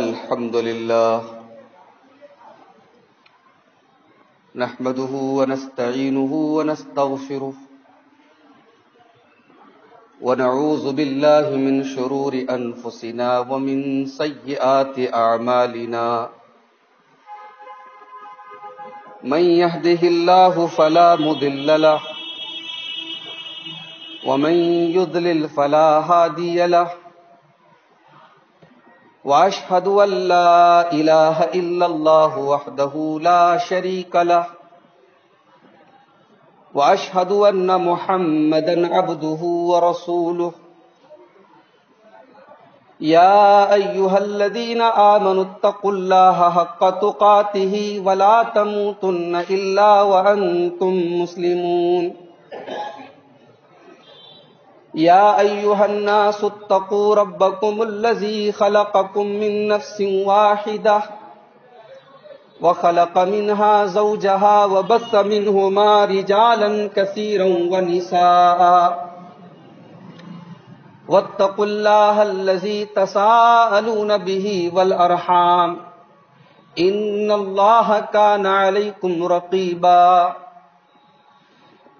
الحمد لله نحمده ونستعينه ونستغفره ونعوذ بالله من شرور أنفسنا ومن سيئات أعمالنا من يهده الله فلا مضل له ومن يضلل فلا هادي له وأشهد أن لا إله إلا الله وحده لا شريك له وأشهد أن محمدا عبده ورسوله يا أيها الذين آمنوا اتقوا الله حق تقاته ولا تموتن إلا وأنتم مسلمون يا أيها الناس اتقوا ربكم الذي خلقكم من نفس واحدة وخلق منها زوجها وبث منهما رجالا كثيرا ونساء واتقوا الله الذي تساءلون به والأرحام إن الله كان عليكم رقيبا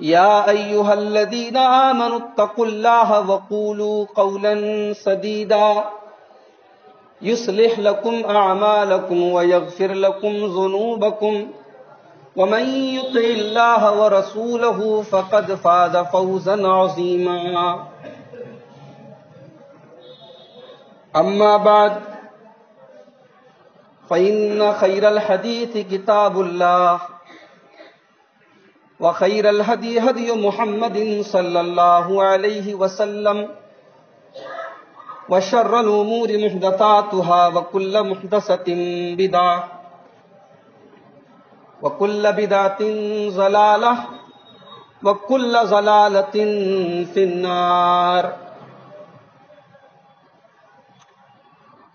يا أيها الذين آمنوا اتقوا الله وقولوا قولا سديدا يصلح لكم أعمالكم ويغفر لكم ذنوبكم ومن يطع الله ورسوله فقد فاز فوزا عظيما أما بعد فإن خير الحديث كتاب الله وخير الهدي هدي محمد صلى الله عليه وسلم وشر الأمور محدثاتها وكل محدثة بدعة وكل بدعة ضلالة وكل ضلالة في النار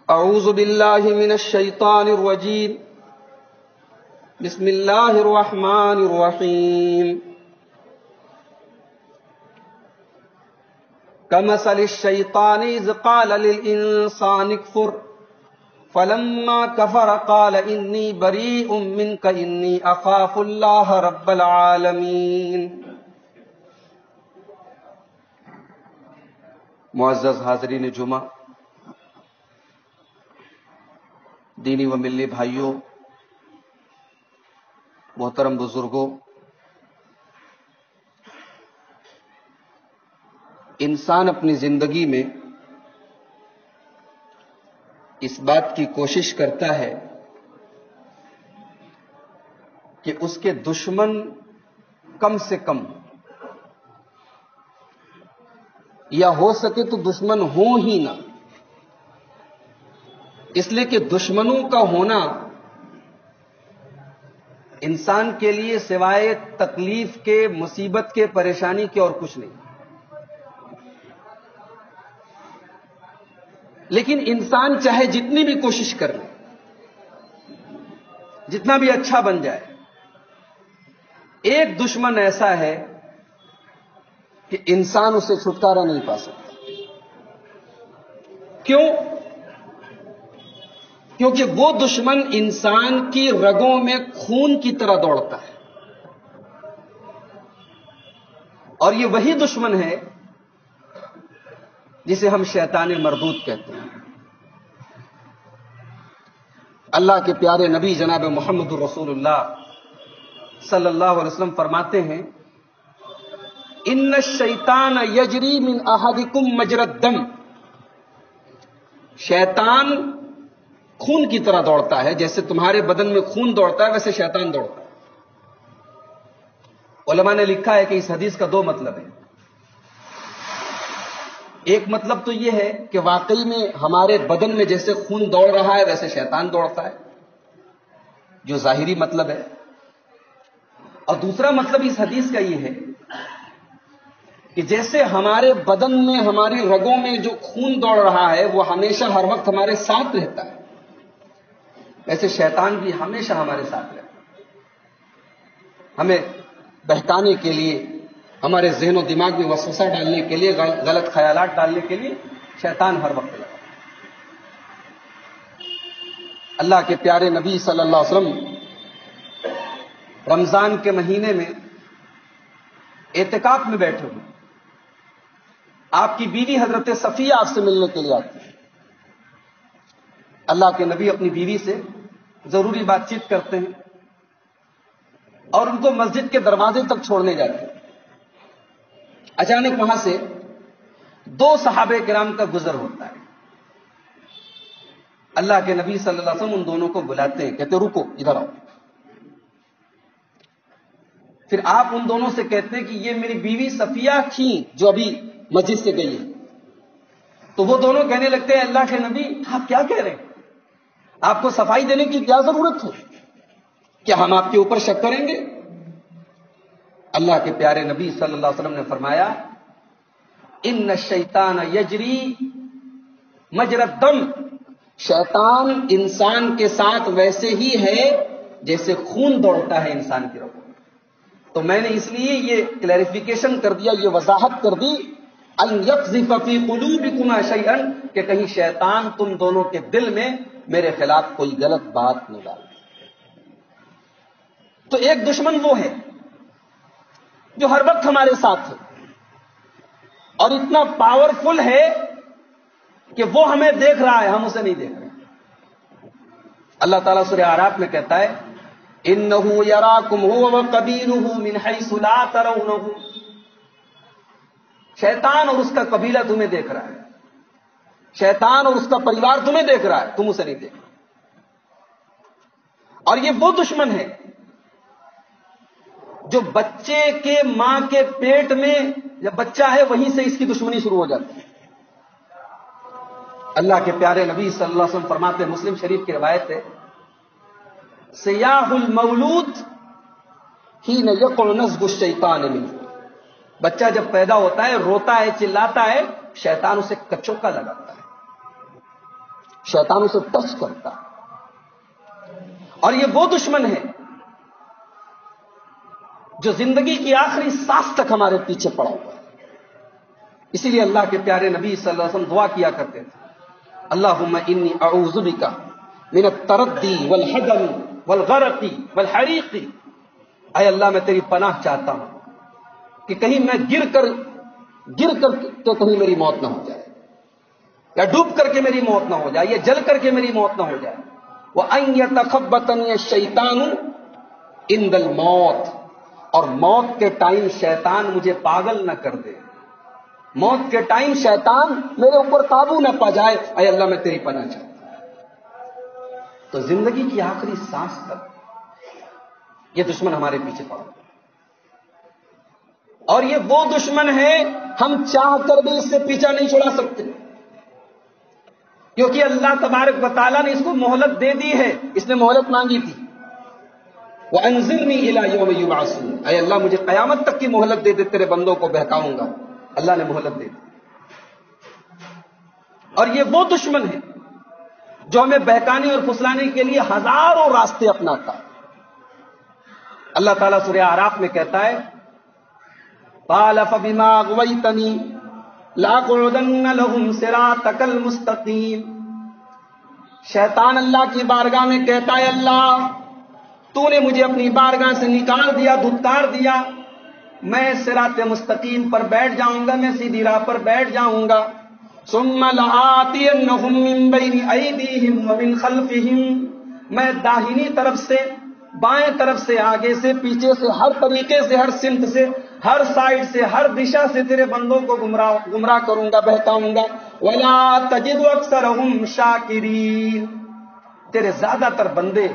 أعوذ بالله من الشيطان الرجيم بسم الله الرحمن الرحيم كمثل الشيطان إذ قال للإنسان اكفر فلما كفر قال إني بريء منك إني أخاف الله رب العالمين. معزز حاضرین جمعہ، دینی و ملی بھائیوں، محترم بزرگوں، انسان اپنی زندگی میں اس بات کی کوشش کرتا ہے کہ اس کے دشمن کم سے کم، یا ہو سکے تو دشمن ہوں ہی نہ، اس لیے کہ دشمنوں کا ہونا انسان کے لیے سوائے تکلیف کے، مصیبت کے، پریشانی کے اور کچھ نہیں. لیکن انسان چاہے جتنی بھی کوشش کر لے، جتنا بھی اچھا بن جائے، ایک دشمن ایسا ہے کہ انسان اسے چھٹکارا نہیں پا سکتا. کیوں؟ کیونکہ وہ دشمن انسان کی رگوں میں خون کی طرح دوڑتا ہے، اور یہ وہی دشمن ہے جسے ہم شیطان مردود کہتے ہیں. اللہ کے پیارے نبی جناب محمد رسول اللہ صلی اللہ علیہ وسلم فرماتے ہیں، ان الشیطان یجری من احدکم مجری الدم. شیطان خون کی طرح دوڑتا ہے، جیسے تمہارے بدن میں خون دوڑتا ہے ویسے شیطان دوڑتا ہے. علماء نے لکھا ہے کہ اس حدیث کا دو مطلب ہے. ایک مطلب تو یہ ہے کہ واقعی میں ہمارے بدن میں جیسے خون دوڑ رہا ہے ویسے شیطان دوڑتا ہے، جو ظاہری مطلب ہے. اور دوسرا مطلب اس حدیث کا یہ ہے کہ جیسے ہمارے بدن میں، ہماری رگوں میں جو خون دوڑ رہا ہے وہ ہمیشہ ہر وقت ہمارے ساتھ رہتا ہے، ویسے شیطان بھی ہمیشہ ہمارے ساتھ رہتا ہے. ہمیں بہکانے کے لیے، ہمارے ذہن و دماغ میں وسوسہ ڈالنے کے لیے، غلط خیالات ڈالنے کے لیے شیطان ہر وقت لگا. اللہ کے پیارے نبی صلی اللہ علیہ وسلم رمضان کے مہینے میں اعتکاف میں بیٹھے ہوئے، آپ کی بیوی حضرت صفیہ آپ سے ملنے کے لیے آتی ہے۔ اللہ کے نبی اپنی بیوی سے ضروری بات چیت کرتے ہیں اور ان کو مسجد کے دروازے تک چھوڑنے جاتے ہیں۔ اچانک وہاں سے دو صحابہ کرام کا گزر ہوتا ہے۔ اللہ کے نبی صلی اللہ علیہ وسلم ان دونوں کو بلاتے ہیں، کہتے رکو ادھر آؤ۔ پھر آپ ان دونوں سے کہتے ہیں کہ یہ میری بیوی صفیہ تھی جو ابھی مسجد سے گئی ہے۔ تو وہ دونوں کہنے لگتے ہیں اللہ کے نبی آپ کیا کہہ رہے ہیں؟ آپ کو صفائی دینے کی کیا ضرورت ہے؟ کیا ہم آپ کے اوپر شک کریں گے؟ اللہ کے پیارے نبی صلی اللہ علیہ وسلم نے فرمایا ان الشیطان یجری مجری الدم، شیطان انسان کے ساتھ ویسے ہی ہے جیسے خون دوڑتا ہے انسان کی رگوں میں۔ تو میں نے اس لیے یہ کلیریفیکیشن کر دیا، یہ وضاحت کر دی ان یقذف فی قلوبکما شیئا، کہ کہیں شیطان تم دونوں کے دل میں میرے خلاف کوئی غلط بات نہ ڈالے۔ تو ایک دشمن وہ ہے جو ہر وقت ہمارے ساتھ ہے اور اتنا پاورفل ہے کہ وہ ہمیں دیکھ رہا ہے، ہم اسے نہیں دیکھ رہے۔ اللہ تعالیٰ سورہ اعراف میں کہتا ہے انہ یراکم هو وقبیلہ من حیث لا ترونہ، شیطان اور اس کا قبیلہ تمہیں دیکھ رہا ہے، شیطان اور اس کا پریوار تمہیں دیکھ رہا ہے، تم اسے نہیں دیکھ رہے۔ اور یہ وہ دشمن ہے جو بچے کے ماں کے پیٹ میں جب بچہ ہے وہیں سے اس کی دشمنی شروع ہو جاتی ہے۔ اللہ کے پیارے نبی صلی اللہ علیہ وسلم فرماتے ہیں، مسلم شریف کی روایت ہے، سیاح المولود حین یقع نزغ الشیطان منہ، بچہ جب پیدا ہوتا ہے روتا ہے چلاتا ہے، شیطان اسے کچوکا لگاتا ہے، شیطان اسے ٹچ کرتا ہے۔ اور یہ وہ دشمن ہے جو زندگی کی آخری سانس تک ہمارے پیچھے پڑا ہوا ہے۔ اسی لیے اللہ کے پیارے نبی صلی اللہ علیہ وسلم دعا کیا کرتے تھے اللہم انی اعوذ بک من التردی والحدم والغرق والحریق، اے اللہ میں تیری پناہ چاہتا ہوں کہ کہیں میں گر کر کے کہیں میری موت نہ ہو جائے، یا ڈوب کر کے میری موت نہ ہو جائے، یا جل کر کے میری موت نہ ہو جائے، وَأَن يَتَخَبَّطَنِيَ الشَّيْطَانُ عِندَ الْمَوْتِ، اور موت کے ٹائم شیطان مجھے پاگل نہ کر دے، موت کے ٹائم شیطان میرے اوپر قابو نہ پا جائے، اے اللہ میں تیری پناہ چاہتا ہوں۔ تو زندگی کی آخری سانس تک یہ دشمن ہمارے پیچھے پڑا، اور یہ وہ دشمن ہے ہم چاہ کر بھی اس سے پیچھا نہیں چھڑا سکتے، کیونکہ اللہ تبارک و تعالیٰ نے اس کو مہلت دے دی ہے، اس نے مہلت مانگی تھی وَأَنظِرْنِي إِلَىٰ يَوْمِ يُبْعَثُونَ، اے اللہ مجھے قیامت تک کی مہلت دے دے، تیرے بندوں کو بہکاؤں گا۔ اللہ نے مہلت دے دی۔ اور یہ وہ دشمن ہے جو ہمیں بہکانے اور پھسلانے کے لیے ہزاروں راستے اپناتا ہے۔ اللہ تعالیٰ سورہ اعراف میں کہتا ہے قَالَ فَبِمَا أَغْوَيْتَنِي لَأَقْعُدَنَّ لَهُمْ صِرَاطَكَ الْمُسْتَقِيمَ، شیطان اللہ کی بارگاہ میں کہتا ہے اللہ تو نے مجھے اپنی بارگاہ سے نکال دیا، دھتکار دیا، میں صراط مستقیم پر بیٹھ جاؤں گا، میں سیدھی راہ پر بیٹھ جاؤں گا۔ ثم لآتینہم من بین ایدیہم ومن خلفہم، میں داہنی طرف سے، بائیں طرف سے، آگے سے، پیچھے سے، ہر طریقے سے، ہر سمت سے، ہر سائڈ سے، ہر دشا سے تیرے بندوں کو گمراہ کروں گا، بہکاؤں گا۔ ولا تجد اکثرہم شاکرین، تیرے زیادہ تر بندے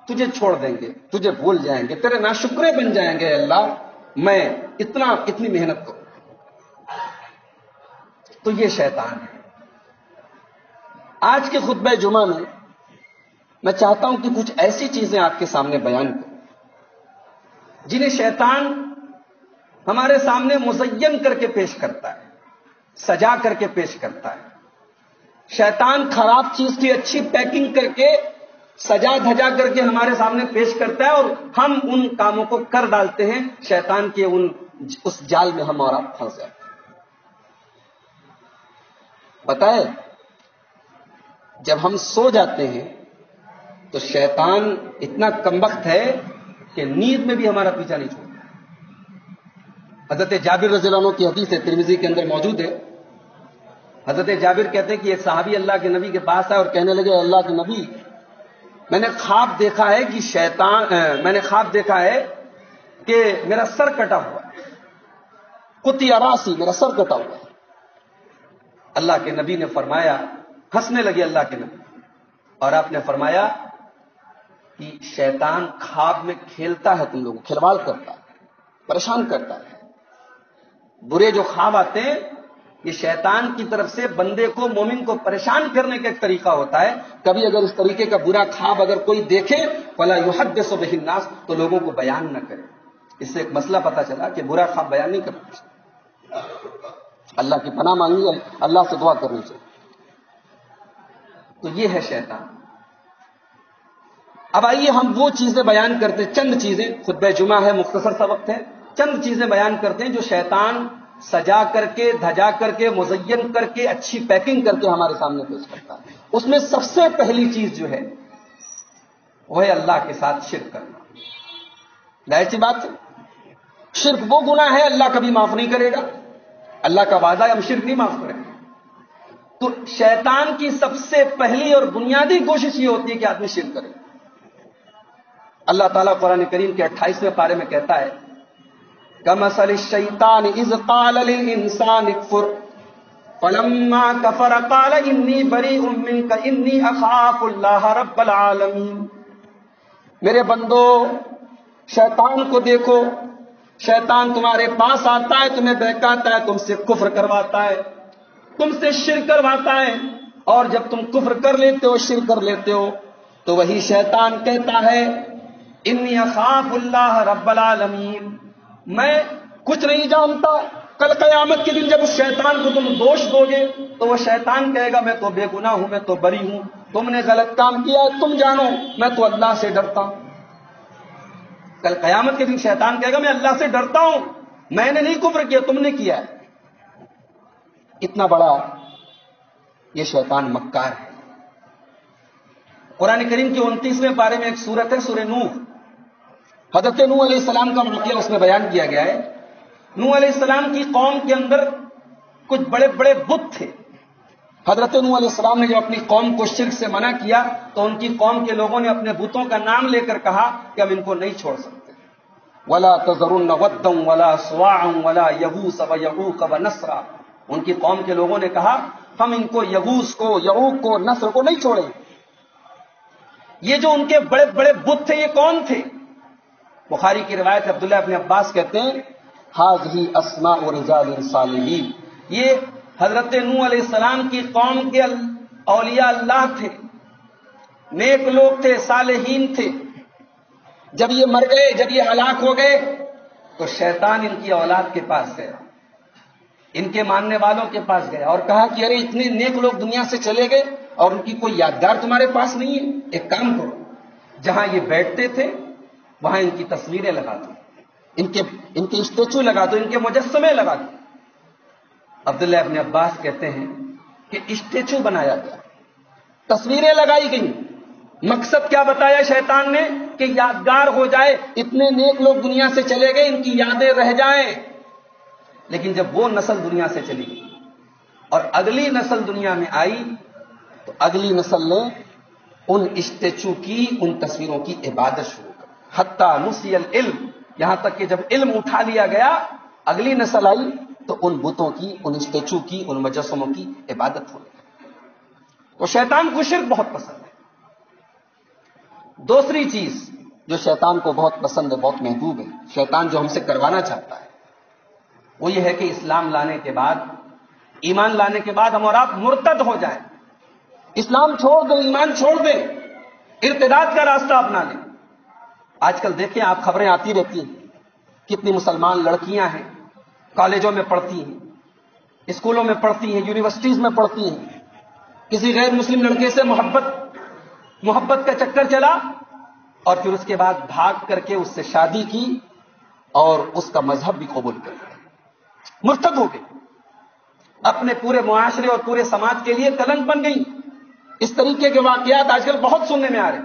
تجھے چھوڑ دیں گے، تجھے بھول جائیں گے، تیرے ناشکرے بن جائیں گے۔ اللہ میں اتنی محنت کروں۔ تو یہ شیطان ہے۔ آج کے خطبہ جمعہ میں چاہتا ہوں کہ کچھ ایسی چیزیں آپ کے سامنے بیان کروں جنہیں شیطان ہمارے سامنے مزین کر کے پیش کرتا ہے، سجا کر کے پیش کرتا ہے۔ شیطان خراب چیز کی اچھی پیکنگ کر کے، سجا دھجا کر کے ہمارے سامنے پیش کرتا ہے، اور ہم ان کاموں کو کر ڈالتے ہیں، شیطان کے اس جال میں ہم اور آپ پھنس جاتے ہیں۔ پتہ ہے جب ہم سو جاتے ہیں تو شیطان اتنا کمبخت ہے کہ نیند میں بھی ہمارا پیچھا نہیں چھوڑتا. حضرت جابر رضی اللہ عنہ کی حدیث ہے، ترمذی کے اندر موجود ہے. حضرت جابر کہتے ہیں کہ ایک صحابی اللہ کے نبی کے پاس آئے اور کہنے لگے، اللہ کے نبی، میں نے خواب دیکھا ہے کہ میں نے خواب دیکھا ہے کہ میرا سر کٹا ہوا ہے، قطع راسی، میرا سر کٹا ہوا ہے. اللہ کے نبی نے فرمایا، ہنسنے لگے اللہ کے نبی، اور آپ نے فرمایا کہ شیطان خواب میں کھیلتا ہے، تم لوگوں کھلواڑ کرتا ہے، پریشان کرتا ہے. برے جو خواب آتے ہیں یہ شیطان کی طرف سے بندے کو، مومن کو پریشان کرنے کا ایک طریقہ ہوتا ہے. کبھی اگر اس طریقے کا برا خواب اگر کوئی دیکھے فلا یحدث بہ الناس، تو لوگوں کو بیان نہ کرے. اس سے ایک مسئلہ پتہ چلا کہ برا خواب بیان نہیں کرنا چاہیے. اللہ کی پناہ مانگی، اللہ سے دعا کرنی چاہیے. تو یہ ہے شیطان. اب آئیے ہم وہ چیزیں بیان کرتے، چند چیزیں، خطبہ جمعہ ہے، مختصر سا وقت ہے، چند چیزیں بیان کرتے ہیں جو شیطان سجا کر کے، دھجا کر کے، مزین کر کے، اچھی پیکنگ کر کے ہمارے سامنے پیش کرتا ہے. اس میں سب سے پہلی چیز جو ہے وہ ہے اللہ کے ساتھ شرک کرنا. ظاہر سی بات ہے، شرک وہ گناہ ہے اللہ کبھی معاف نہیں کرے گا. اللہ کا وعدہ ہے ہم شرک نہیں معاف کریں گے. تو شیطان کی سب سے پہلی اور بنیادی کوشش یہ ہوتی ہے کہ آدمی شرک کرے. اللہ تعالیٰ قرآن کریم کے 28ویں پارے میں کہتا ہے، کمثل الشیطان اذ قال للانسان اکفر فلما کفر قال انی بریء منک انی اخاف اللہ رب العالمین. میرے بندو، شیطان کو دیکھو، شیطان تمہارے پاس آتا ہے، تمہیں بہکاتا ہے، تم سے کفر کرواتا ہے، تم سے شرک کرواتا ہے، اور جب تم کفر کر لیتے ہو، شرک کر لیتے ہو، تو وہی شیطان کہتا ہے انی اخاف اللہ رب العالمین، میں کچھ نہیں جانتا. کل قیامت کے دن جب اس شیطان کو تم دوش دو گے تو وہ شیطان کہے گا میں تو بے گناہ ہوں، میں تو بری ہوں، تم نے غلط کام کیا، تم جانو، میں تو اللہ سے ڈرتا ہوں. کل قیامت کے دن شیطان کہے گا میں اللہ سے ڈرتا ہوں، میں نے نہیں کفر کیا، تم نے کیا ہے. اتنا بڑا یہ شیطان مکار ہے. قرآن کریم کے 29ویں پارے میں ایک سورت ہے، سورہ نوح. حضرت نوح علیہ السلام کا واقعہ اس میں بیان کیا گیا ہے. نوح علیہ السلام کی قوم کے اندر کچھ بڑے بڑے بت تھے. حضرت نوح علیہ السلام نے جب اپنی قوم کو شرک سے منع کیا تو ان کی قوم کے لوگوں نے اپنے بتوں کا نام لے کر کہا کہ ہم ان کو نہیں چھوڑ سکتے. وَلَا تَذَرُنَّ وَدًّا وَلَا سُوَاعًا وَلَا يَغُوثَ وَيَعُوقَ وَنَسْرًا. ان کی قوم کے لوگوں نے کہا ہم ان کو، یغوث کو، یعوق کو، نصر کو نہیں چھوڑیں. یہ جو ان کے بڑے بڑے بت تھے یہ کون تھے؟ بخاری کی روایت عبداللہ ابن عباس کہتے ہیں ھذہ اسماء رجال صالحین. یہ حضرت نوح علیہ السلام کی قوم کے اولیاء اللہ تھے، نیک لوگ تھے، صالحین تھے. جب یہ مر گئے، جب یہ ہلاک ہو گئے تو شیطان ان کی اولاد کے پاس گیا، ان کے ماننے والوں کے پاس گیا اور کہا کہ ارے اتنے نیک لوگ دنیا سے چلے گئے اور ان کی کوئی یادگار تمہارے پاس نہیں ہے. ایک کام کرو، جہاں یہ بیٹھتے تھے وہاں ان کی تصویریں لگا دو، ان کے اسٹیچو لگا دو، ان کے مجسمے لگا دو. عبداللہ ابن عباس کہتے ہیں کہ اسٹیچو بنایا گیا، تصویریں لگائی گئیں. مقصد کیا بتایا شیطان نے؟ کہ یادگار ہو جائے، اتنے نیک لوگ دنیا سے چلے گئے، ان کی یادیں رہ جائیں. لیکن جب وہ نسل دنیا سے چلی گئی اور اگلی نسل دنیا میں آئی تو اگلی نسل نے ان اسٹیچو کی، ان تصویروں کی عبادت شروع کر، حتیٰ نسی العلم، یہاں تک کہ جب علم اٹھا لیا گیا، اگلی نسل آئی تو ان بتوں کی، ان اسٹیچو کی، ان مجسموں کی عبادت ہونے لگی. تو شیطان کو شرک بہت پسند ہے. دوسری چیز جو شیطان کو بہت پسند ہے، بہت محبوب ہے، شیطان جو ہم سے کروانا چاہتا ہے وہ یہ ہے کہ اسلام لانے کے بعد، ایمان لانے کے بعد ہم اور آپ مرتد ہو جائیں، اسلام چھوڑ دیں، ایمان چھوڑ دیں، ارتداد کا راستہ اپنا لیں. آج کل دیکھیں آپ، خبریں آتی رہتی ہیں، کتنی مسلمان لڑکیاں ہیں، کالجوں میں پڑھتی ہیں، اسکولوں میں پڑھتی ہیں، یونیورسٹیز میں پڑھتی ہیں، کسی غیر مسلم لڑکے سے محبت کا چکر چلا اور پھر اس کے بعد بھاگ کر کے اس سے شادی کی اور اس کا مذہب بھی قبول کر لیا، مرتد ہو گئی، اپنے پورے معاشرے اور پورے سماج کے لیے کلنک بن گئی. اس طریقے کے واقعات آج کل بہت سننے میں آ رہے ہیں.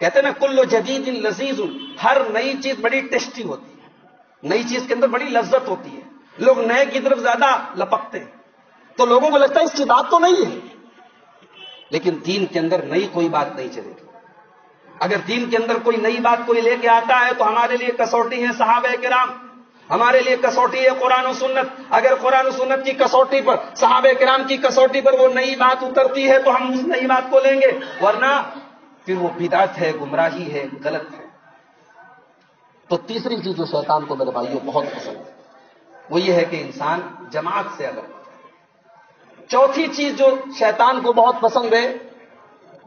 کہتے ہیں نا کلو جدید لذیذ، ہر نئی چیز بڑی ٹیسٹی ہوتی ہے، نئی چیز کے اندر بڑی لذت ہوتی ہے، لوگ نئے کی طرف زیادہ لپکتے ہیں، تو لوگوں کو لگتا ہے اس کی بات تو نہیں ہے، لیکن دین کے اندر نئی کوئی بات نہیں چلے گی۔ اگر دین کے اندر کوئی نئی بات کوئی لے کے آتا ہے تو ہمارے لیے کسوٹی ہے صحابہ کرام، ہمارے لیے کسوٹی ہے قرآن و سنت۔ اگر قرآن و سنت کی کسوٹی پر، صحابہ کرام کی کسوٹی پر وہ نئی بات اترتی ہے تو ہم اس نئی بات کو لیں گے، ورنہ پھر وہ بدعت ہے، گمراہی ہے، غلط ہے۔ تو تیسری چیز جو شیطان کو میرے بھائیوں بہت پسند ہے وہ یہ ہے کہ انسان جماعت سے الگ ہو جائے۔ چوتھی چیز جو شیطان کو بہت پسند ہے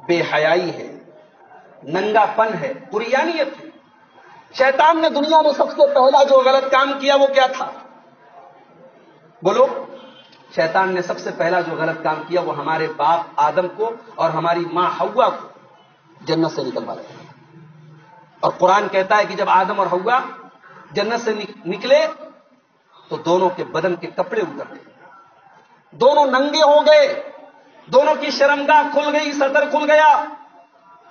بے حیائی ہے، ننگا پن ہے، عریانیت ہے۔ شیطان نے دنیا میں سب سے پہلا جو غلط کام کیا وہ کیا تھا؟ بولو۔ شیطان نے سب سے پہلا جو غلط کام کیا وہ ہمارے باپ آدم کو اور ہماری ماں حوا کو جنت سے نکلوا دیا۔ اور قرآن کہتا ہے کہ جب آدم اور حوا جنت سے نکلے تو دونوں کے بدن کے کپڑے اتر گئے، دونوں ننگے ہو گئے، دونوں کی شرمگاہ کھل گئی، سطر کھل گیا،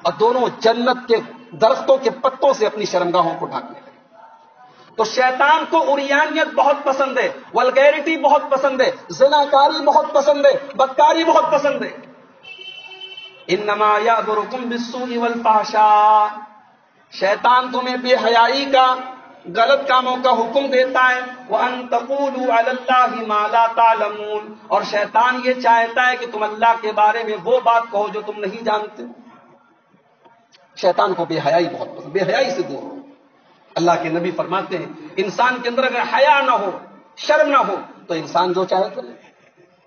اور دونوں جنت کے درختوں کے پتوں سے اپنی شرمگاہوں کو ڈھانکنے لگے۔ تو شیطان کو عریانیت بہت پسند ہے، ولگیرٹی بہت پسند ہے، زناکاری بہت پسند ہے، بدکاری بہت پسند ہے۔ انما یأمرکم بالسوء والفحشاء، شیطان تمہیں بے حیائی کا، غلط کاموں کا حکم دیتا ہے۔ وَأَن تَقُولُوا عَلَى اللَّهِ مَا لَا تَعْلَمُونَ، اور شیطان یہ چاہتا ہے کہ تم اللہ کے بارے میں وہ بات کہو جو تم نہیں جانتے۔ شیطان کو بے حیائی بہت پسند، بے حیائی سے دور ہو۔ اللہ کے نبی فرماتے ہیں انسان کے اندر اگر حیا نہ ہو، شرم نہ ہو تو انسان جو چاہے کرے۔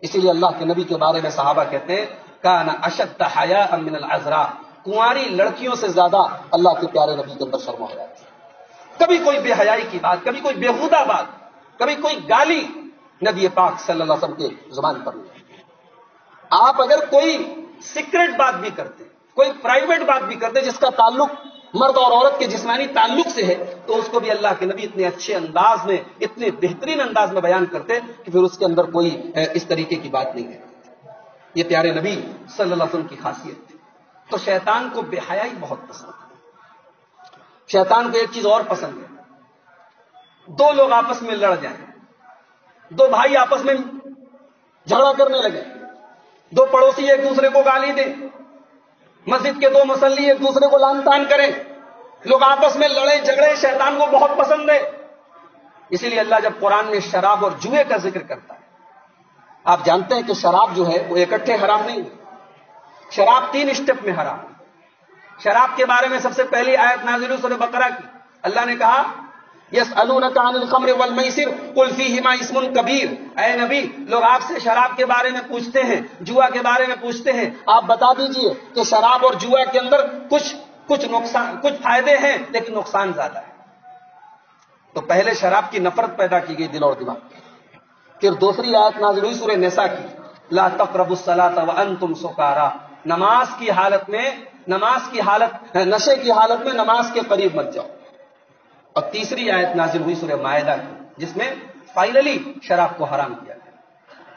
اسی لیے اللہ کے نبی کے بارے میں صحابہ کہتے ہیں کان اشد حیاء من العذراء، کنواری لڑکیوں سے زیادہ اللہ کے پیارے نبی کے اندر شرم و حیا تھی۔ کبھی کوئی بے حیائی کی بات، کبھی کوئی بےہودہ بات، کبھی کوئی گالی نبی پاک صلی اللہ علیہ وسلم کے زبان پر نہیں۔ آپ اگر کوئی سیکرٹ بات بھی کرتے، کوئی پرائیویٹ بات بھی کرتے جس کا تعلق مرد اور عورت کے جسمانی تعلق سے ہے، تو اس کو بھی اللہ کے نبی اتنے اچھے انداز میں، اتنے بہترین انداز میں بیان کرتے کہ پھر اس کے اندر کوئی اس طریقے کی بات نہیں ہے۔ یہ پیارے نبی صلی اللہ علیہ وسلم کی خاصیت تھی۔ تو شیطان کو بے حیائی بہت پسند ہے۔ شیطان کو ایک چیز اور پسند ہے، دو لوگ آپس میں لڑ جائیں، دو بھائی آپس میں جھگڑا کرنے لگے، دو پڑوسی ایک دوسرے کو گالی دیں، مسجد کے دو مصلی ایک دوسرے کو لعن طعن کریں، لوگ آپس میں لڑیں جھگڑیں، شیطان کو بہت پسند ہے۔ اسی لیے اللہ جب قرآن میں شراب اور جوئے کا ذکر کرتا ہے، آپ جانتے ہیں کہ شراب جو ہے وہ اکٹھے حرام نہیں ہے، شراب 3 اسٹیپ میں حرام ہے۔ شراب کے بارے میں سب سے پہلی آیت نازل ہوئی سورہ بقرہ کی، اللہ نے کہا یسألونک عن الخمر والمیسر قل فیہما اسم کبیر، اے نبی لوگ آپ سے شراب کے بارے میں پوچھتے ہیں، جوا کے بارے میں پوچھتے ہیں، آپ بتا دیجئے کہ شراب اور جوا کے اندر کچھ نقصان، کچھ فائدے ہیں لیکن نقصان زیادہ ہے۔ تو پہلے شراب کی نفرت پیدا کی گئی دل اور دماغ میں۔ پھر دوسری آیت نازل ہوئی سورہ نساء کی، لا تقربوا الصلاۃ وانتم سکارا، نماز کی حالت میں، نشے کی حالت میں نماز کے قریب مت جاؤ۔ اور تیسری آیت نازل ہوئی سورہ مائدہ کی، جس میں فائنلی شراب کو حرام کیا گیا۔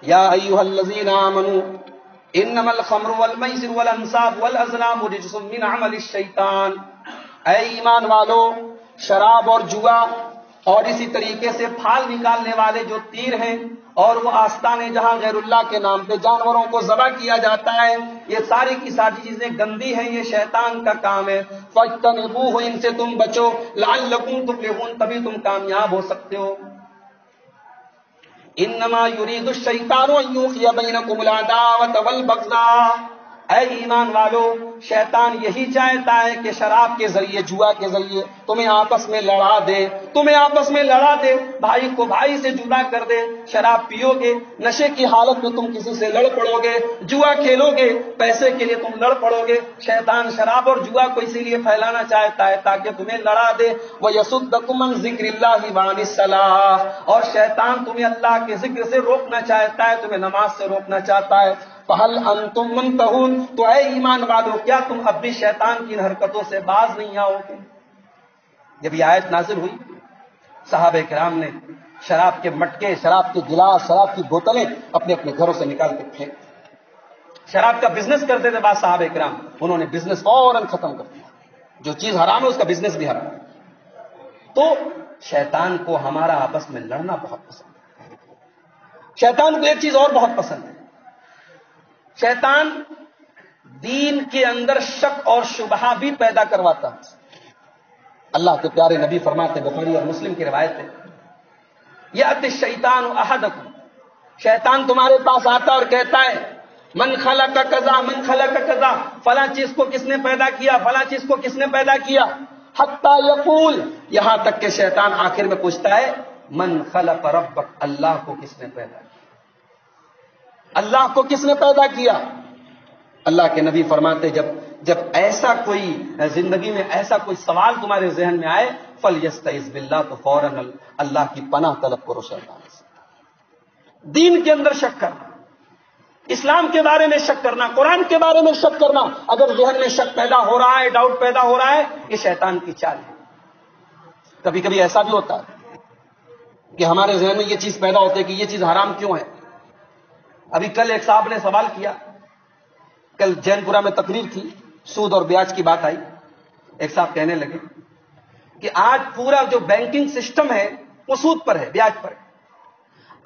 یا ایھا الذین آمنوا انما الخمر والمیسر والانصاب والازلام رجس من عمل الشیطان، اے ایمان والو شراب اور جوا اور اسی طریقے سے پھال نکالنے والے جو تیر ہیں اور وہ آستانے جہاں غیر اللہ کے نام پہ جانوروں کو ذبح کیا جاتا ہے، یہ ساری کی ساری چیزیں گندی ہیں، یہ شیطان کا کام ہے۔ فاجتنبوہ، ان سے تم بچو، لعلکم تفلحون، تبھی تم کامیاب ہو سکتے ہو۔ انما یرید الشیطان ان یوقع بینکم العداوۃ والبغضاء، اے ایمان والو شیطان یہی چاہتا ہے کہ شراب کے ذریعے، جوا کے ذریعے تمہیں آپس میں لڑا دے، بھائی کو بھائی سے جدا کر دے۔ شراب پیو گے، نشے کی حالت میں تم کسی سے لڑ پڑو گے، جوا کھیلو گے، پیسے کے لیے تم لڑ پڑو گے۔ شیطان شراب اور جوا کو اسی لیے پھیلانا چاہتا ہے تاکہ تمہیں لڑا دے۔ وَيَصُدَّكُمْ عَنْ ذِكْرِ اللَّهِ وَعَنِ الصَّلَاةِ، اور شیطان تمہیں اللہ کے ذکر سے روکنا چاہتا ہے، تمہیں نماز سے روکنا چاہتا ہے۔ فَهَلْ أَنْتُمْ مُنْتَهُونَ، تو اے ایمان والو کیا تم اب بھی شیطان کی ان حرکتوں سے باز نہیں آؤ گے؟ جب یہ آیت نازل ہوئی، صحابہ کرام نے شراب کے مٹکے، شراب کے گلاس، شراب کی بوتلیں اپنے اپنے گھروں سے نکال کے پھینک۔ شراب کا بزنس کرتے تھے بعض صحابہ کرام، انہوں نے بزنس فوراً ختم کر دیا۔ جو چیز حرام ہے اس کا بزنس بھی حرام ہے۔ تو شیطان کو ہمارا آپس میں لڑنا بہت پسند ہے۔ شیطان کو ایک چیز اور بہت پسند ہے، شیطان دین کے اندر شک اور شبہہ بھی پیدا کرواتا ہے۔ اللہ کے پیارے نبی فرماتے، بخاری اور مسلم کی روایت ہے، یأتی الشیطان احدکم، شیطان تمہارے پاس آتا اور کہتا ہے، من خلق کذا من خلق کذا، فلاں چیز کو کس نے پیدا کیا، فلاں چیز کو کس نے پیدا کیا، حتی یقول، یہاں تک کہ شیطان آخر میں پوچھتا ہے، من خلق ربک، اللہ کو کس نے پیدا کیا، اللہ کو کس نے پیدا کیا۔ اللہ کے نبی فرماتے، جب ایسا کوئی زندگی میں ایسا کوئی سوال تمہارے ذہن میں آئے، فلیستعذ باللہ، تو فوراً اللہ کی پناہ طلب کرو شیطان سے۔ دین کے اندر شک کرنا، اسلام کے بارے میں شک کرنا، قرآن کے بارے میں شک کرنا، اگر ذہن میں شک پیدا ہو رہا ہے، ڈاؤٹ پیدا ہو رہا ہے، یہ شیطان کی چال ہے۔ کبھی کبھی ایسا بھی ہوتا ہے کہ ہمارے ذہن میں یہ چیز پیدا ہوتی ہے کہ یہ چیز حرام کیوں ہے۔ ابھی کل ایک صاحب نے سوال کیا، کل جین پورا میں تقریر تھی، سود اور بیاج کی بات آئی۔ ایک صاحب کہنے لگے کہ آج پورا جو بینکنگ سسٹم ہے وہ سود پر ہے، بیاج پر ہے۔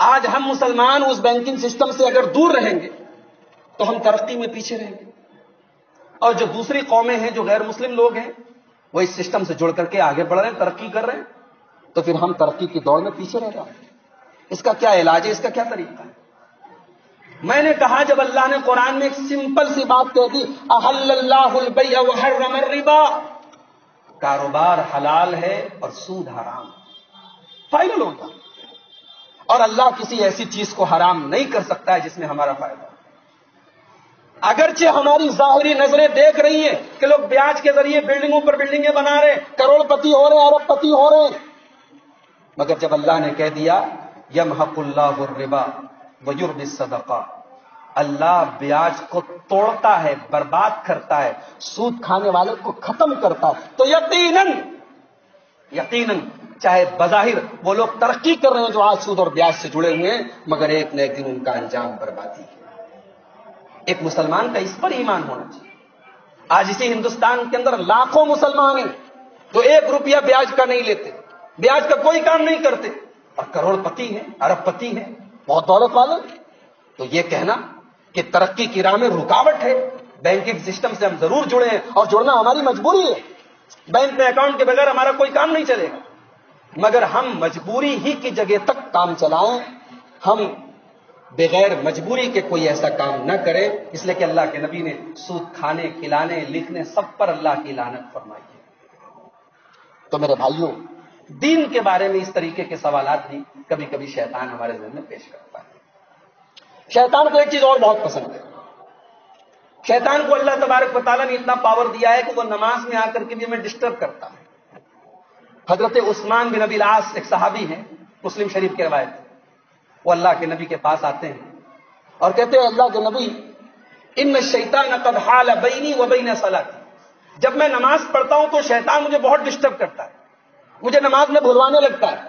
آج ہم مسلمان اس بینکنگ سسٹم سے اگر دور رہیں گے تو ہم ترقی میں پیچھے رہیں گے، اور جو دوسری قومیں ہیں، جو غیر مسلم لوگ ہیں، وہ اس سسٹم سے جڑ کر کے آگے بڑھ رہے ہیں، ترقی کر رہے ہیں، تو پھر ہم ترقی کی دوڑ میں پیچھے رہ جائیں گے۔ اس کا کیا علاج ہے، اس کا کیا طریقہ ہے؟ میں نے کہا، جب اللہ نے قرآن میں ایک سمپل سی بات کہہ دی، احل اللہ البیع وحرم الربا، کاروبار حلال ہے اور سود حرام، فائنل ہوگا۔ اور اللہ کسی ایسی چیز کو حرام نہیں کر سکتا ہے جس میں ہمارا فائدہ ہے۔ اگرچہ ہماری ظاہری نظریں دیکھ رہی ہیں کہ لوگ بیاج کے ذریعے بلڈنگوں پر بلڈنگیں بنا رہے ہیں، کروڑ پتی ہو رہے ہیں، ارب پتی ہو رہے ہیں، مگر جب اللہ نے کہہ دیا یمحق اللہ الربا ویربی الصدقات، اللہ بیاج کو توڑتا ہے، برباد کرتا ہے، سود کھانے والے کو ختم کرتا ہے، تو یقیناً چاہے بظاہر وہ لوگ ترقی کر رہے ہیں جو آج سود اور بیاج سے جڑے ہوئے ہیں، مگر ایک نہ ایک دن ان کا انجام بربادی ہے۔ ایک مسلمان کا اس پر ایمان ہونا چاہیے۔ آج اسی ہندوستان کے اندر لاکھوں مسلمان ہیں جو 1 روپیہ بیاج کا نہیں لیتے، بیاج کا کوئی کام نہیں کرتے، اور کروڑ پتی ہیں، ارب پتی ہیں، بہت دولت والے۔ تو یہ کہنا کہ ترقی کی راہ میں رکاوٹ ہے، بینکنگ سسٹم سے ہم ضرور جڑے ہیں اور جڑنا ہماری مجبوری ہے، بینک میں اکاؤنٹ کے بغیر ہمارا کوئی کام نہیں چلے گا، مگر ہم مجبوری ہی کی جگہ تک کام چلائیں، ہم بغیر مجبوری کے کوئی ایسا کام نہ کریں، اس لیے کہ اللہ کے نبی نے سود کھانے، کھلانے، لکھنے سب پر اللہ کی لعنت فرمائی ہے۔ تو میرے بھائیوں، دین کے بارے میں اس طریقے کے سوالات بھی کبھی کبھی شیطان ہمارے ذہن میں پیش کرتا ہے۔ شیطان کو ایک چیز اور بہت پسند ہے، شیطان کو اللہ تبارک و تعالیٰ نے اتنا پاور دیا ہے کہ وہ نماز میں آ کر کے بھی ہمیں ڈسٹرب کرتا ہے۔ حضرت عثمان بن ابی العاص ایک صحابی ہیں، مسلم شریف کی روایت، وہ اللہ کے نبی کے پاس آتے ہیں اور کہتے ہیں، اللہ کے نبی، ان الشیطان قد حال بینی وبین صلاتی، جب میں نماز پڑھتا ہوں تو شیطان مجھے بہت ڈسٹرب کرتا ہے، مجھے نماز میں بھلوانے لگتا ہے،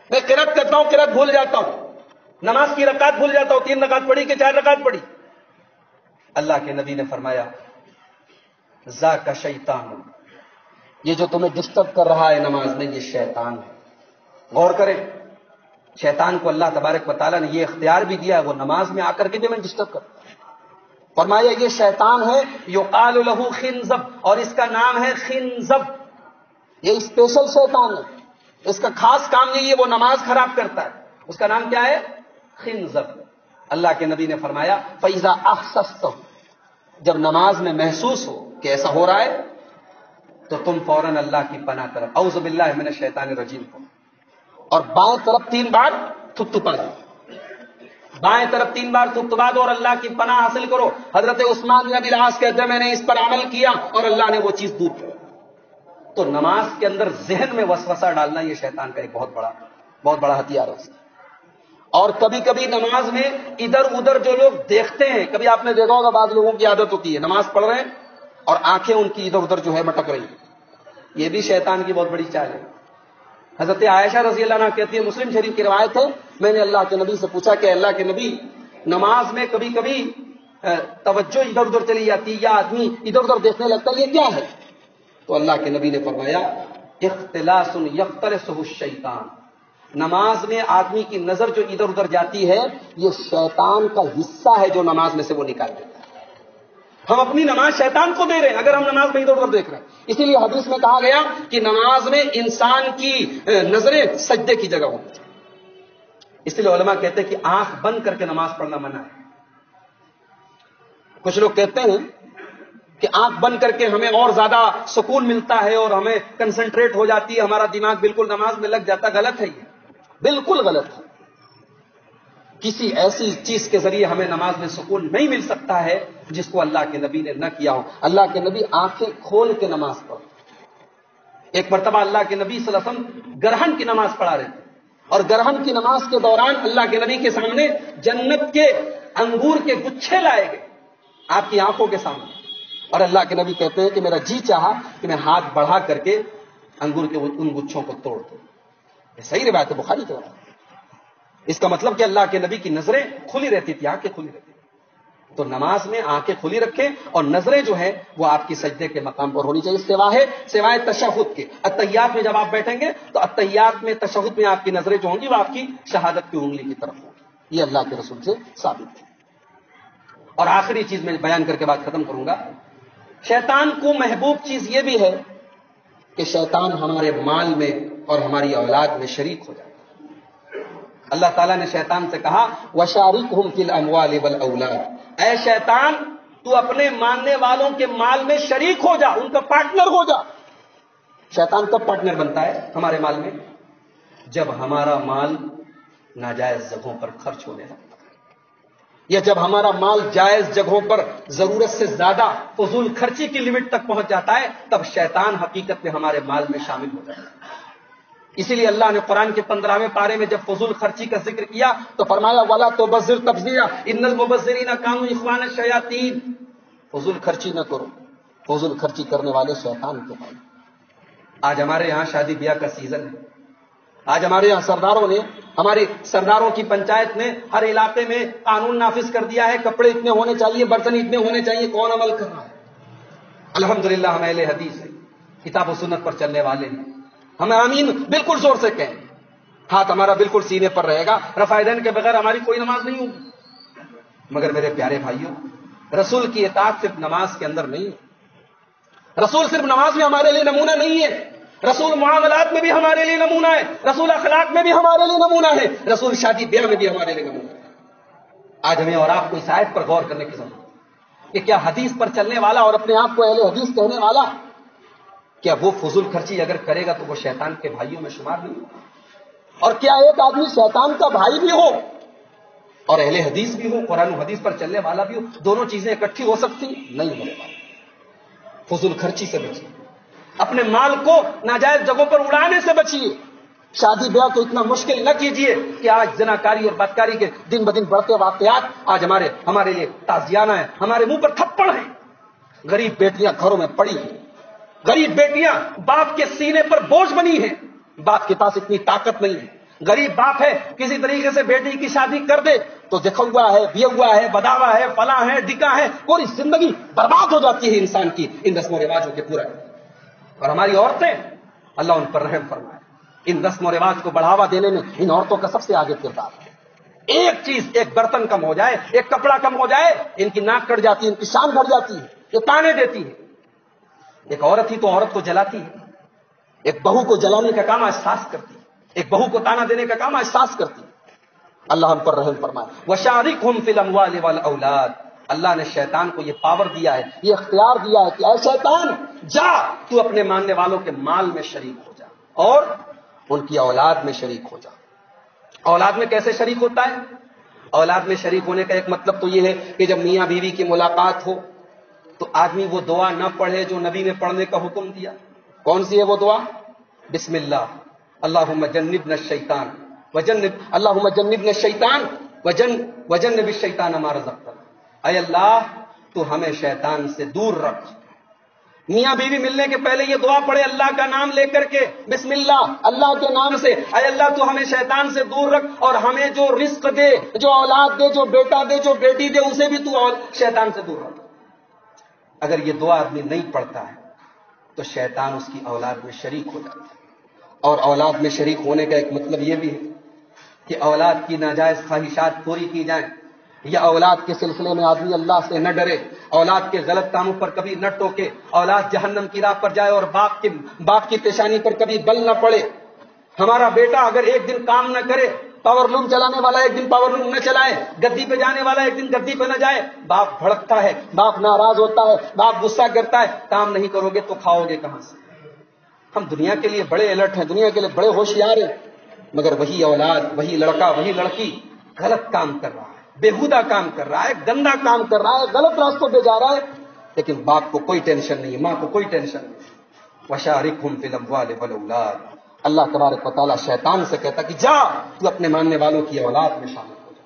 میں قرات کرتا ہوں، قرات بھول جاتا ہوں، نماز کی رکعت بھول جاتا ہوں، 3 رکعت پڑھی کہ 4 رکعت پڑھی۔ اللہ کے نبی نے فرمایا، ذاک شیطان، یہ جو تمہیں ڈسٹرب کر رہا ہے نماز میں، یہ شیطان ہے۔ غور کریں، شیطان کو اللہ تبارک و تعالیٰ نے یہ اختیار بھی دیا ہے، وہ نماز میں آ کر کے بھی ہمیں ڈسٹرب کرتا ہے۔ فرمایا یہ شیطان ہے، یقال لہ خنزب، اور اس کا نام ہے خنزب، یہ اسپیشل شیطان ہے، اس کا خاص کام یہی ہے، وہ نماز خراب کرتا ہے، اس کا نام کیا ہے؟ خنزب۔ اللہ کے نبی نے فرمایا، فَإِذَا أَحْسَسْتَ، جب نماز میں محسوس ہو کہ ایسا ہو رہا ہے تو تم فوراً اللہ کی پناہ کرو، اعوذ باللہ من الشیطان الرجیم کو، اور بائیں طرف 3 بار تھپتھپا دو، بائیں طرف 3 بار تھپتھپا دو اور اللہ کی پناہ حاصل کرو۔ حضرت عثمان بن ابی العاص کہتے ہیں، میں نے اس پر عمل کیا اور اللہ نے وہ چیز دور کی۔ تو نماز کے اندر ذہن میں وسوسہ ڈالنا یہ شیطان کا ایک بہت بڑا ہتھیار ہے۔ اور کبھی کبھی نماز میں ادھر ادھر جو لوگ دیکھتے ہیں، کبھی آپ نے دیکھا ہوگا بعض لوگوں کی عادت ہوتی ہے نماز پڑھ رہے ہیں اور آنکھیں ان کی ادھر ادھر جو ہے مٹک رہی ہیں، یہ بھی شیطان کی بہت بڑی چال ہے۔ حضرت عائشہ رضی اللہ عنہا کہتی ہے، مسلم شریف کی روایت ہے، میں نے اللہ کے نبی سے پوچھا کہ اللہ کے نبی، نماز میں کبھی کبھی توجہ ادھر ادھر چلی جاتی ہے یا آدمی ادھر ادھر دیکھنے لگتا ہے، یہ کیا ہے؟ تو اللہ کے نبی نے فرمایا اختلاس یختلسہ الشیطان، نماز میں آدمی کی نظر جو ادھر ادھر جاتی ہے یہ شیطان کا حصہ ہے جو نماز میں سے وہ نکال دیتا ہے۔ ہم اپنی نماز شیطان کو دے رہے ہیں اگر ہم نماز میں ادھر ادھر دیکھ رہے ہیں۔ اسی لیے حدیث میں کہا گیا کہ نماز میں انسان کی نظریں سجدے کی جگہ ہونی چاہیے۔ اس لیے علماء کہتے ہیں کہ آنکھ بند کر کے نماز پڑھنا منع ہے۔ کچھ لوگ کہتے ہیں کہ آنکھ بند کر کے ہمیں اور زیادہ سکون ملتا ہے اور ہمیں کنسنٹریٹ ہو جاتی ہے، ہمارا دماغ بالکل نماز میں لگ جاتا ہے۔ غلط ہے، یہ بالکل غلط ہے۔ کسی ایسی چیز کے ذریعے ہمیں نماز میں سکون نہیں مل سکتا ہے جس کو اللہ کے نبی نے نہ کیا ہو۔ اللہ کے نبی آنکھیں کھول کے نماز پڑھتے۔ ایک مرتبہ اللہ کے نبی صلی اللہ علیہ وسلم گرہن کی نماز پڑھا رہے تھے، اور گرہن کی نماز کے دوران اللہ کے نبی کے سامنے جنت کے انگور کے گچھے لائے گئے آپ کی آنکھوں کے سامنے، اور اللہ کے نبی کہتے ہیں کہ میرا جی چاہا کہ میں ہاتھ بڑھا کر کے انگور کے ان گچھوں کو توڑ دوں۔ یہ صحیح روایت ہے، بخاری کی روایت۔ اس کا مطلب کہ اللہ کے نبی کی نظریں کھلی رہتی تھی، آنکھیں کھلی رہتی تھی۔ تو نماز میں آنکھیں کھلی رکھیں اور نظریں جو ہیں وہ آپ کی سجدے کے مقام پر ہونی چاہیے، سوائے تشہد کے۔ اتحیات میں جب آپ بیٹھیں گے تو اتحیات میں تشہد میں آپ کی نظریں جو ہوں گی وہ آپ کی شہادت کی انگلی کی طرف ہوں گی۔ یہ اللہ کے رسول سے ثابت ہے۔ اور آخری چیز میں بیان کر کے بات ختم کروں گا، شیطان کو محبوب چیز یہ بھی ہے کہ شیطان ہمارے مال میں اور ہماری اولاد میں شریک ہو جائے۔ اللہ تعالیٰ نے شیطان سے کہا وَشَارِكْهُمْ فِي الْأَمْوَالِ وَالْأَوْلَادِ، اے شیطان تو اپنے ماننے والوں کے مال میں شریک ہو جا، ان کا پارٹنر ہو جا۔ شیطان کب پارٹنر بنتا ہے ہمارے مال میں؟ جب ہمارا مال ناجائز جگہوں پر خرچ ہونے لگتا ہے، یا جب ہمارا مال جائز جگہوں پر ضرورت سے زیادہ فضول خرچی کی لمٹ تک پہنچ جاتا ہے، تب شیطان حقیقت میں ہمارے مال میں شامل ہو جاتا ہے۔ اسی لیے اللہ نے قرآن کے 15ویں پارے میں جب فضول خرچی کا ذکر کیا تو فرمایا وَلَا تُبَذِّرْ تَبْذِيرًا إِنَّ الْمُبَذِّرِينَ كَانُوا إِخْوَانَ الشَّيَاطِينِ، فضول خرچی نہ کرو، فضول خرچی کرنے والے شیطان کے بھائی۔ آج ہمارے یہاں شادی بیاہ کا سیزن ہے، آج ہمارے یہاں سرداروں نے، ہمارے سرداروں کی پنچایت نے ہر علاقے میں قانون نافذ کر دیا ہے، کپڑے اتنے ہونے چاہیے، برتن اتنے ہونے چاہیے۔ کون عمل کر رہا ہے؟ الحمدللہ ہم اہل حدیث ہیں، کتاب و سنت پر چلنے والے ہیں، ہمیں آمین بالکل زور سے کہیں، ہاتھ ہمارا بالکل سینے پر رہے گا، رفع یدین کے بغیر ہماری کوئی نماز نہیں ہوگی۔ مگر میرے پیارے بھائیوں، رسول کی اطاعت صرف نماز کے اندر نہیں ہے، رسول صرف نماز میں ہمارے لیے نمونہ نہیں ہے، رسول معاملات میں بھی ہمارے لیے نمونہ ہے، رسول اخلاق میں بھی ہمارے لیے نمونہ ہے، رسول شادی بیاہ میں بھی ہمارے لیے نمونہ ہے۔ آج ہمیں اور آپ کو اس آیت پر غور کرنے کی ضرورت ہے کہ کیا حدیث پر چلنے والا اور اپنے آپ کو اہل حدیث کہنے والا، کیا وہ فضول خرچی اگر کرے گا تو وہ شیطان کے بھائیوں میں شمار نہیں ہوگا؟ اور کیا ایک آدمی شیطان کا بھائی بھی ہو اور اہل حدیث بھی ہو، قرآن و حدیث پر چلنے والا بھی ہو؟ دونوں چیزیں اکٹھی ہو سکتی نہیں ہونے والی۔ فضول خرچی سے بچیے، اپنے مال کو ناجائز جگہوں پر اڑانے سے بچیے، شادی بیاہ کو اتنا مشکل نہ کیجیے کہ آج زناکاری اور بدکاری کے دن بدن بڑھتے واقعات آج ہمارے لیے تعزیانہ ہیں، ہمارے منہ پر تھپڑ ہیں۔ غریب بیٹیاں گھروں میں پڑی ہیں، غریب بیٹیاں باپ کے سینے پر بوجھ بنی ہیں، باپ کے پاس اتنی طاقت نہیں ہے۔ غریب باپ ہے کسی طریقے سے بیٹی کی شادی کر دے تو دکھا ہوا ہے، بیا ہوا ہے، بداوا ہے، فلاں ہے، ڈکا ہے، پوری زندگی برباد ہو جاتی ہے انسان کی ان رسم و رواجوں کے پورا۔ اور ہماری عورتیں، اللہ ان پر رحم فرمائے، ان رسم و رواج کو بڑھاوا دینے میں ان عورتوں کا سب سے آگے کردار ہے۔ ایک چیز، ایک برتن کم ہو جائے، ایک کپڑا کم ہو جائے، ان کی ناک کٹ جاتی ہے، ان کی شان گھٹ جاتی ہے، یہ تانے دیتی ہے۔ ایک عورت ہی تو عورت کو جلاتی ہے، ایک بہو کو جلانے کا کام احساس کرتی ہے، ایک بہو کو تانا دینے کا کام احساس کرتی ہے۔ اللہ ہم پر رحم فرمائے۔ وَشَارِكْهُمْ فِي الْأَمْوَالِ وَالْأَوْلَادِ، اللہ نے شیطان کو یہ پاور دیا ہے، یہ اختیار دیا ہے کہ اے شیطان جا تو اپنے ماننے والوں کے مال میں شریک ہو جا اور ان کی اولاد میں شریک ہو جا۔ اولاد میں کیسے شریک ہوتا ہے؟ اولاد میں شریک ہونے کا ایک مطلب تو یہ ہے کہ جب میاں بیوی کی ملاقات ہو تو آدمی وہ دعا نہ پڑھے جو نبی نے پڑھنے کا حکم دیا۔ کون سی ہے وہ دعا؟ بسم اللہ، اللہم جنبنا الشیطان اللہم جنبنا الشیطان وجنب الشیطان ما رزقتنا، اے اللہ تو ہمیں شیطان سے دور رکھ۔ میاں بیوی ملنے کے پہلے یہ دعا پڑھے اللہ کا نام لے کر کے، بسم اللہ، اللہ کے نام سے، اے اللہ تو ہمیں شیطان سے دور رکھ اور ہمیں جو رزق دے، جو اولاد دے، جو بیٹا دے، جو بیٹی دے، اسے بھی تو شیطان سے دور رکھ۔ اگر یہ دعا آدمی نہیں پڑھتا ہے تو شیطان اس کی اولاد میں شریک ہو جاتا ہے. اور اولاد میں شریک ہونے کا ایک مطلب یہ بھی ہے کہ اولاد کی ناجائز خواہشات پوری کی جائیں، یا اولاد کے سلسلے میں آدمی اللہ سے نہ ڈرے، اولاد کے غلط کاموں پر کبھی نہ ٹوکے، اولاد جہنم کی راہ پر جائے اور باپ کی پیشانی پر کبھی بل نہ پڑے. ہمارا بیٹا اگر ایک دن کام نہ کرے، پاور لوم چلانے والا ایک دن پاور لوم نہ چلائے، گدی پہ جانے والا ایک دن گدی پہ نہ جائے، باپ بھڑکتا ہے، باپ ناراض ہوتا ہے، باپ غصہ کرتا ہے، کام نہیں کرو گے تو کھاؤ گے کہاں سے؟ ہم دنیا کے لیے بڑے الرٹ ہیں، دنیا کے لیے بڑے ہوشیار ہیں، مگر وہی اولاد، وہی لڑکا، وہی لڑکی غلط کام کر رہا ہے، بےہودہ کام کر رہا ہے، گندا کام کر رہا ہے، غلط راستوں پہ جا رہا ہے، لیکن باپ کو کوئی ٹینشن نہیں ہے، ماں کو کوئی ٹینشن نہیں. وَشَارِكْهُمْ فِي الْأَمْوَالِ وَالْأَوْلَادِ. اللہ تبارک و تعالیٰ شیطان سے کہتا کہ جا تو اپنے ماننے والوں کی اولاد میں شامل ہو جا.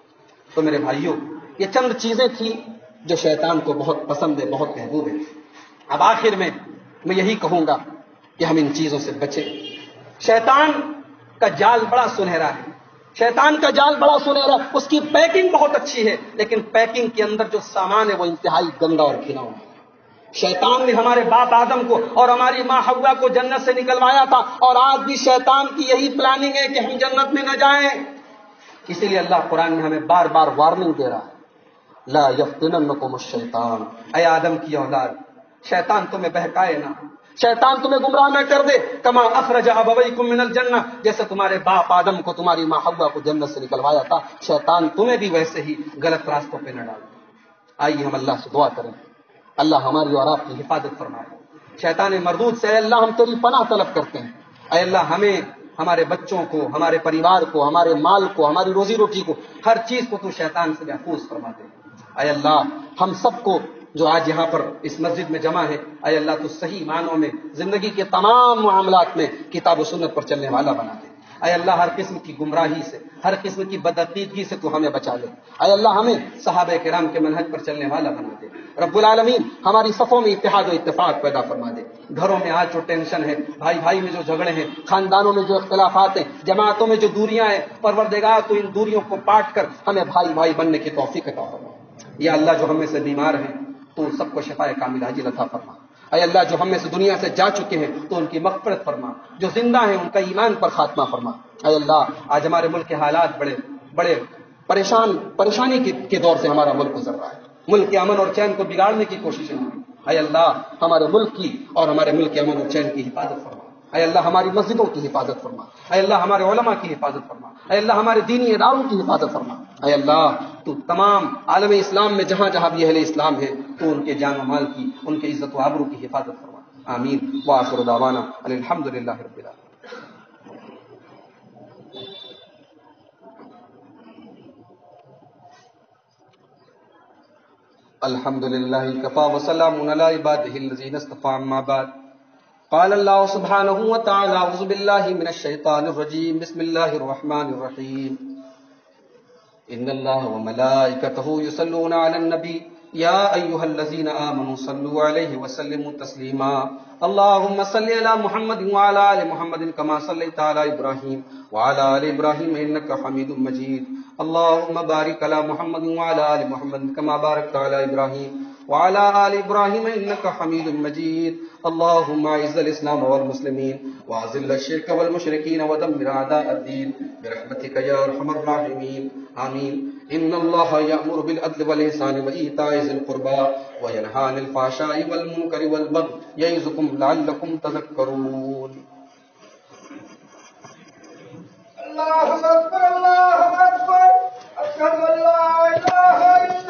تو میرے بھائیوں، یہ چند چیزیں تھیں جو شیطان کو بہت پسند ہے، بہت محبوب ہے. اب آخر میں یہی کہوں گا کہ ہم ان چیزوں سے بچیں. شیطان کا جال بڑا سنہرا ہے، شیطان کا جال بڑا سنہرا، اس کی پیکنگ بہت اچھی ہے، لیکن پیکنگ کے اندر جو سامان ہے وہ انتہائی گندا اور گھناؤنا ہے. شیطان نے ہمارے باپ آدم کو اور ہماری ماں حوا کو جنت سے نکلوایا تھا، اور آج بھی شیطان کی یہی پلاننگ ہے کہ ہم جنت میں نہ جائیں. اسی لیے اللہ قرآن میں ہمیں بار بار وارننگ دے رہا ہے، لا یفتننکم الشیطان. اے آدم کی اولاد، شیطان تمہیں بہکائے نہ، شیطان تمہیں گمراہ نہ کر دے. کما اخرج ابویکم من الجنہ، جیسے تمہارے باپ آدم کو تمہاری ماں حوا کو جنت سے نکلوایا تھا، شیطان تمہیں بھی ویسے ہی غلط راستوں پہ نہ ڈال دے. آئیے ہم اللہ سے دعا کریں، اللہ ہماری اور آپ کی حفاظت فرمائے. شیطان مردود سے اے اللہ ہم تیری پناہ طلب کرتے ہیں. اے اللہ ہمیں، ہمارے بچوں کو، ہمارے پریوار کو، ہمارے مال کو، ہماری روزی روٹی کو، ہر چیز کو تو شیطان سے محفوظ فرما دے. اے اللہ ہم سب کو جو آج یہاں پر اس مسجد میں جمع ہے، اے اللہ تو صحیح معنوں میں زندگی کے تمام معاملات میں کتاب و سنت پر چلنے والا بنا دے. اے اللہ ہر قسم کی گمراہی سے، ہر قسم کی بدعقیدگی سے تو ہمیں بچا لے. اے اللہ ہمیں صحابہ کرام کے منہج پر چلنے والا بنا دے. رب العالمین ہماری صفوں میں اتحاد و اتفاق پیدا فرما دے. گھروں میں آج جو ٹینشن ہے، بھائی بھائی میں جو جھگڑے ہیں، خاندانوں میں جو اختلافات ہیں، جماعتوں میں جو دوریاں ہیں، پروردگار تو ان دوریوں کو پاٹ کر ہمیں بھائی بھائی بننے کی توفیق عطا فرما. یا اللہ جو ہم میں سے بیمار ہیں تو سب کو شفائے کاملہ عاجل عطا فرما. اے اللہ جو ہم میں سے دنیا سے جا چکے ہیں تو ان کی مغفرت فرما، جو زندہ ہیں ان کا ایمان پر خاتمہ فرما. اے اللہ آج ہمارے ملک کے حالات بڑے پریشانی کے دور سے ہمارا ملک گزر رہا ہے. ملک کے امن اور چین کو بگاڑنے کی کوششیں ہیں. اے اللہ ہمارے ملک کی اور ہمارے ملک کے امن اور چین کی حفاظت فرما. اے اللہ ہماری مسجدوں کی حفاظت فرما. اے اللہ ہمارے علماء کی حفاظت فرما. اے اللہ ہمارے دینی اداروں کی حفاظت فرما. اے اللہ تو تمام عالم اسلام میں جہاں جہاں بھی اہل اسلام ہے تو ان کے جان و مال کی، ان کے عزت و آبرو کی حفاظت فرما. آمین. وآخر دعوانا الحمدللہ رب العالمین. الحمدللہ کفا وسلام علی عبادہ الذین اصطفى. اما بعد قال اللہ سبحانہ وتعالی اعوذ باللہ من الشیطان الرجیم بسم اللہ الرحمن الرحیم. ان اللہ وملائکتہ یصلون علی النبی یا ایھا الذین آمنوا صلوا علیہ وسلموا تسلیما. اللهم صل على محمد وعلى آل محمد كما صليت على إبراهيم وعلى آل إبراهيم إنك حميد مجيد. اللهم بارك على محمد وعلى آل محمد كما باركت على إبراهيم وعلى آل إبراهيم إنك حميد مجيد. اللهم أعز الإسلام والمسلمين وأذل الشرك والمشركين ودمر أعداء الدين برحمتك يا أرحم الراحمين. آمين. إن الله يأمر بالعدل والإحسان وإيتاء ذي القربى وينهى عن الفحشاء والمنكر والبغي يعظكم لعلكم تذكرون. الله أكبر الله أكبر. أشهد أن لا إله إلا